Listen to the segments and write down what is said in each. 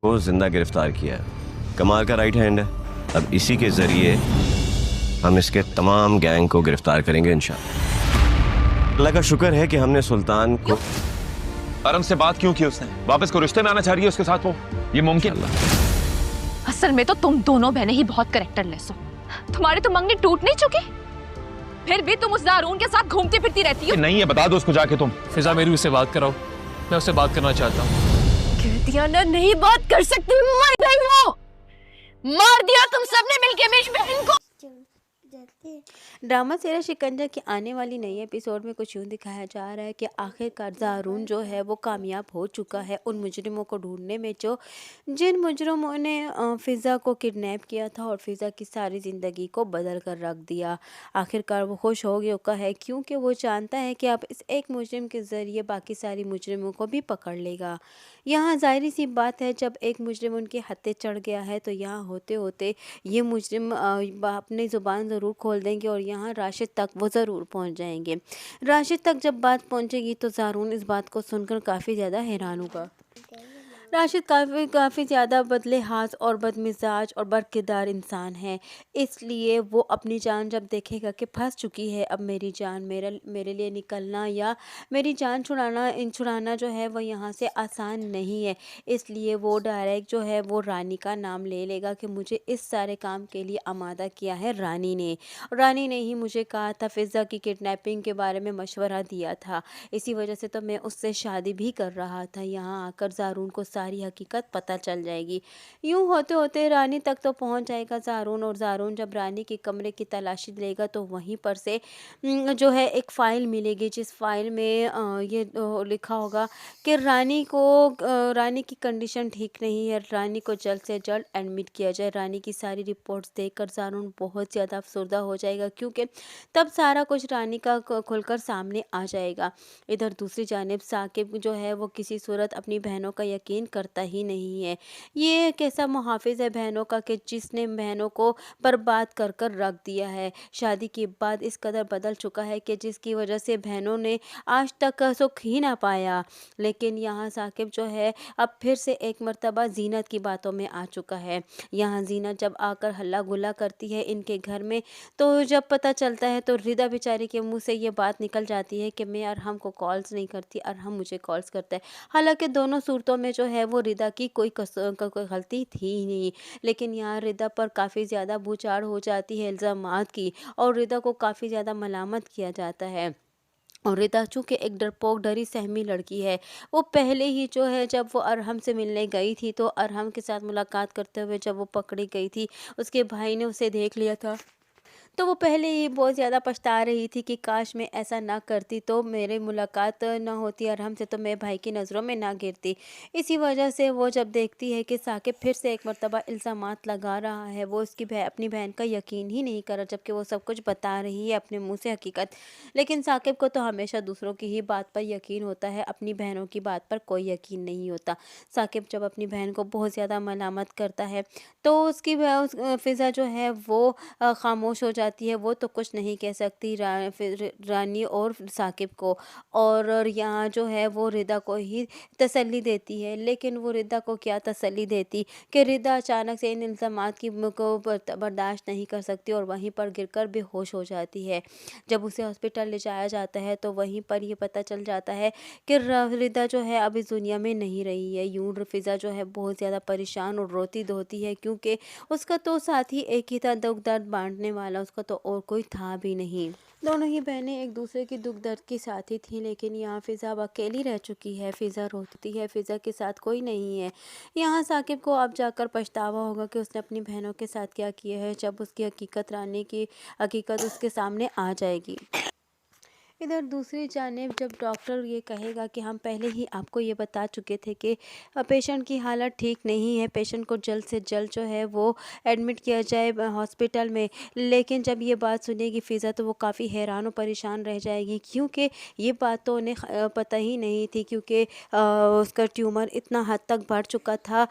को जिंदा गिरफ्तार किया है। कमाल का राइट हैंड है। अब इसी के जरिए हम इसके तमाम गैंग को गिरफ्तार करेंगे इंशाअल्लाह। अल्लाह का शुक्र है कि हमने सुल्तान को। अरम से बात क्यों की उसने? वापस को रिश्ते में आना चाह रही है उसके साथ वो? ये मुमकिन? असल में तो तुम दोनों बहनें ही बहुत कैरेक्टरलेस हो। तुम्हारे तो मंगनी टूट नहीं चुके, फिर भी तुम उस दारून के साथ घूमती फिरती रहती हो। नहीं है, बता दो उसको जाके तुम। फिजा मेरी उससे बात कराओ, मैं उससे बात करना चाहता हूँ। ना नहीं बात कर सकती, मर गई वो। मार दिया तुम सबने मिलके मेरी बहन को। ड्रामा सेरा शिकंजा की आने वाली नई एपिसोड में कुछ यूँ दिखाया जा रहा है कि आखिरकार ज़ारून जो है वो कामयाब हो चुका है उन मुजरिमों को ढूंढने में जो जिन मुजरिमों ने फ़िज़ा को किडनैप किया था और फ़िज़ा की सारी ज़िंदगी को बदल कर रख दिया। आखिरकार वो खुश हो गया है क्योंकि वो जानता है कि अब इस एक मुजरिम के ज़रिए बाकी सारी मुजरिमों को भी पकड़ लेगा। यहाँ ज़ाहिर सी बात है, जब एक मुजरिम उनके हत्थे चढ़ गया है तो यहाँ होते होते ये मुजरिम अपनी ज़ुबान ज़रूर खोल देंगे और यहाँ राशिद तक वो ज़रूर पहुँच जाएंगे। राशिद तक जब बात पहुँचेगी तो ज़ारून इस बात को सुनकर काफ़ी ज़्यादा हैरान होगा। राशिद काफ़ी ज़्यादा बदले हाथ और बदमिजाज और बरकिरदार इंसान है, इसलिए वो अपनी जान जब देखेगा कि फंस चुकी है, अब मेरी जान मेरे लिए निकलना या मेरी जान छुड़ाना जो है वो यहाँ से आसान नहीं है, इसलिए वो डायरेक्ट जो है वो रानी का नाम ले लेगा कि मुझे इस सारे काम के लिए आमादा किया है रानी ने ही मुझे कहा था, फ़िज़ा की किडनैपिंग के बारे में मशवरा दिया था, इसी वजह से तो मैं उससे शादी भी कर रहा था। यहाँ आकर ज़ारून को सारी हकीकत पता चल जाएगी। यूं होते होते रानी तक तो पहुंच जाएगा ज़ारून, और ज़ारून जब रानी के कमरे की तलाशी लेगा तो वहीं पर से जो है एक फ़ाइल मिलेगी, जिस फाइल में ये लिखा होगा कि रानी की कंडीशन ठीक नहीं है, रानी को जल्द से जल्द एडमिट किया जाए। रानी की सारी रिपोर्ट्स देखकर ज़ारून बहुत ज़्यादा अफसरदा हो जाएगा क्योंकि तब सारा कुछ रानी का खुलकर सामने आ जाएगा। इधर दूसरी जानिब साकिब जो है वो किसी सूरत अपनी बहनों का यकीन करता ही नहीं है। ये एक ऐसा मुहाफिज है बहनों का कि जिसने बहनों को बर्बाद कर कर रख दिया है। शादी के बाद इस कदर बदल चुका है कि जिसकी वजह से बहनों ने आज तक सुख ही ना पाया। लेकिन यहाँ साकिब जो है अब फिर से एक मर्तबा जीनत की बातों में आ चुका है। यहाँ जीनत जब आकर हल्ला गुल्ला करती है इनके घर में, तो जब पता चलता है तो रिदा बेचारी के मुंह से ये बात निकल जाती है कि मैं अरहम को कॉल्स नहीं करती, अरहम मुझे कॉल्स करता है। हालांकि दोनों सूरतों में जो है वो रिदा की कोई गलती थी ही नहीं, लेकिन यहाँ रिदा पर काफ़ी ज़्यादा बूचाड़ हो जाती है इल्ज़ामात की, और रिदा को काफ़ी ज़्यादा मलामत किया जाता है। और रिदा चूँकि एक डरपोक डरी सहमी लड़की है, वो पहले ही जो है जब वो अरहम से मिलने गई थी तो अरहम के साथ मुलाकात करते हुए जब वो पकड़ी गई थी, उसके भाई ने उसे देख लिया था, तो वो पहले ही बहुत ज़्यादा पछता रही थी कि काश मैं ऐसा ना करती तो मेरी मुलाकात ना होती अरहम से, तो मैं भाई की नज़रों में ना गिरती। इसी वजह से वो जब देखती है कि साकिब फिर से एक मर्तबा इल्ज़ामात लगा रहा है, वो अपनी बहन का यकीन ही नहीं कर रहा, जबकि वो सब कुछ बता रही है अपने मुंह से हकीकत। लेकिन साकिब को तो हमेशा दूसरों की ही बात पर यकीन होता है, अपनी बहनों की बात पर कोई यकीन नहीं होता। साकिब जब अपनी बहन को बहुत ज़्यादा मलामत करता है तो फ़िज़ा जो है वो खामोश हो जाती है, वो तो कुछ नहीं कह सकती फिर रानी और साकिब को, और यहाँ जो है वो रिदा को ही तसल्ली देती है। लेकिन वो रिदा को क्या तसल्ली देती कि रिदा अचानक से इन इल्ज़ामात की को बर्दाश्त नहीं कर सकती और वहीं पर गिरकर बेहोश हो जाती है। जब उसे हॉस्पिटल ले जाया जाता है तो वहीं पर ये पता चल जाता है कि रिदा जो है अब इस दुनिया में नहीं रही है। यूं फ़िज़ा जो है बहुत ज़्यादा परेशान और रोती धोती है क्योंकि उसका तो साथी एक ही था दुख दर्द बांटने वाला, उसका तो और कोई था भी नहीं। दोनों ही बहनें एक दूसरे की दुख दर्द की साथी थी, लेकिन यहाँ फ़िज़ा अब अकेली रह चुकी है। फ़िज़ा रोती है, फ़िज़ा के साथ कोई नहीं है। यहाँ साकिब को अब जाकर पछतावा होगा कि उसने अपनी बहनों के साथ क्या किया है, जब उसकी रानी की हकीकत उसके सामने आ जाएगी। इधर दूसरी जानिब जब डॉक्टर ये कहेगा कि हम पहले ही आपको ये बता चुके थे कि पेशेंट की हालत ठीक नहीं है, पेशेंट को जल्द से जल्द जो है वो एडमिट किया जाए हॉस्पिटल में, लेकिन जब ये बात सुनेगी फ़िज़ा तो वो काफ़ी हैरान और परेशान रह जाएगी क्योंकि ये बात तो उन्हें पता ही नहीं थी, क्योंकि उसका ट्यूमर इतना हद तक बढ़ चुका था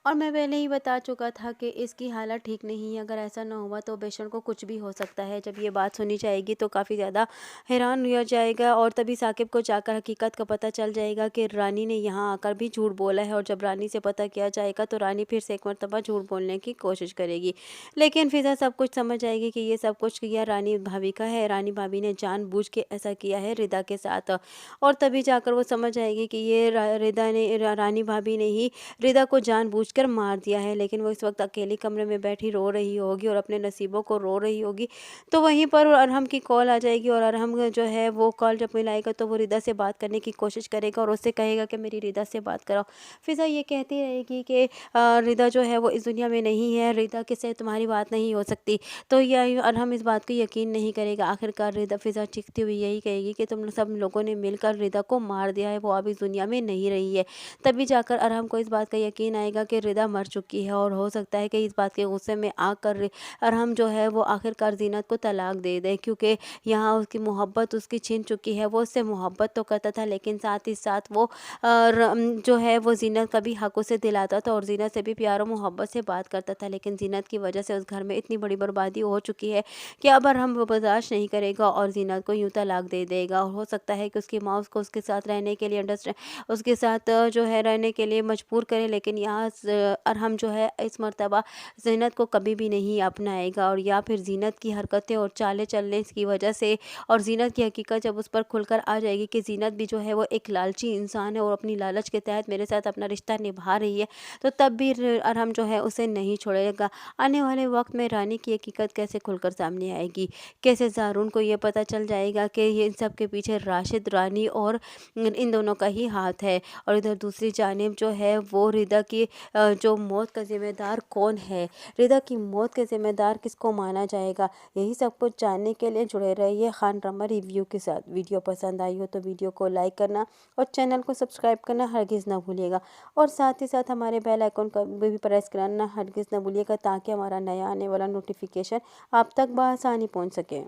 और मैं पहले ही बता चुका था कि इसकी हालत ठीक नहीं है, अगर ऐसा ना हुआ तो बेशन को कुछ भी हो सकता है। जब ये बात सुनी जाएगी तो काफ़ी ज़्यादा हैरान हो जाएगा और तभी साकिब को जाकर हकीकत का पता चल जाएगा कि रानी ने यहाँ आकर भी झूठ बोला है। और जब रानी से पता किया जाएगा तो रानी फिर से एक मरतबा झूठ बोलने की कोशिश करेगी, लेकिन फिज़ा सब कुछ समझ जाएगी कि ये सब कुछ किया रानी भाभी का है। रानी भाभी ने जानबूझ के ऐसा किया है रिदा के साथ, और तभी जाकर वो समझ जाएगी कि ये रानी भाभी ने ही रिदा को जानबूझकर मार दिया है। लेकिन वो इस वक्त अकेली कमरे में बैठी रो रही होगी और अपने नसीबों को रो रही होगी। तो वहीं पर अरहम की कॉल आ जाएगी और अरहम जो है वो कॉल जब मिलाएगा तो वो रिदा से बात करने की कोशिश करेगा और उससे कहेगा कि मेरी रिदा से बात कराओ। फिज़ा ये कहती रहेगी कि रिदा जो है वो इस दुनिया में नहीं है, रिदा के से तुम्हारी बात नहीं हो सकती। तो यह अरहम इस बात को यकीन नहीं करेगा। आखिरकार रिदा फिज़ा चीखती हुई यही कहेगी कि तुम सब लोगों ने मिलकर रिदा को मार दिया है, वो अब इस दुनिया में नहीं रही है। तभी जाकर अरहम को इस बात का यकीन आएगा कि रिदा मर चुकी है और हो सकता है कि इस बात के गुस्से में आकर अरहम जो है वो आखिरकार जीनत को तलाक दे दे, क्योंकि यहाँ उसकी मोहब्बत उसकी छीन चुकी है। वो उससे मोहब्बत तो करता था लेकिन साथ ही साथ वो जो है वो जीनत का भी हक उसे दिलाता था और जीनत से भी प्यार और मोहब्बत से बात करता था। लेकिन जीनत की वजह से उस घर में इतनी बड़ी बर्बादी हो चुकी है कि अब अरहम वो बर्दाश्त नहीं करेगा और जीनत को यूँ तलाक दे देगा। और हो सकता है कि उसकी माँ उसको उसके साथ रहने के लिए उसके साथ जो है रहने के लिए मजबूर करे। लेकिन यहाँ अरहम जो है इस मर्तबा ज़ीनत को कभी भी नहीं अपनाएगा, और या फिर ज़ीनत की हरकतें और चालें चलने की वजह से और ज़ीनत की हकीकत जब उस पर खुलकर आ जाएगी कि ज़ीनत भी जो है वो एक लालची इंसान है और अपनी लालच के तहत मेरे साथ अपना रिश्ता निभा रही है, तो तब भी अरहम जो है उसे नहीं छोड़ेगा। आने वाले वक्त में रानी की हकीकत कैसे खुलकर सामने आएगी, कैसे ज़ारून को ये पता चल जाएगा कि ये इन सब के पीछे राशिद, रानी और इन दोनों का ही हाथ है। और इधर दूसरी जानिब जो है वो रिदा की जो मौत का ज़िम्मेदार कौन है, रिदा की मौत के ज़िम्मेदार किसको माना जाएगा, यही सब कुछ जानने के लिए जुड़े रहिए खान ड्रामा रिव्यू के साथ। वीडियो पसंद आई हो तो वीडियो को लाइक करना और चैनल को सब्सक्राइब करना हरगिज़ ना भूलिएगा, और साथ ही साथ हमारे बेल आइकन का भी प्रेस करना हरगिज़ ना भूलिएगा, ताकि हमारा नया आने वाला नोटिफिकेशन आप तक बआसानी पहुँच सके।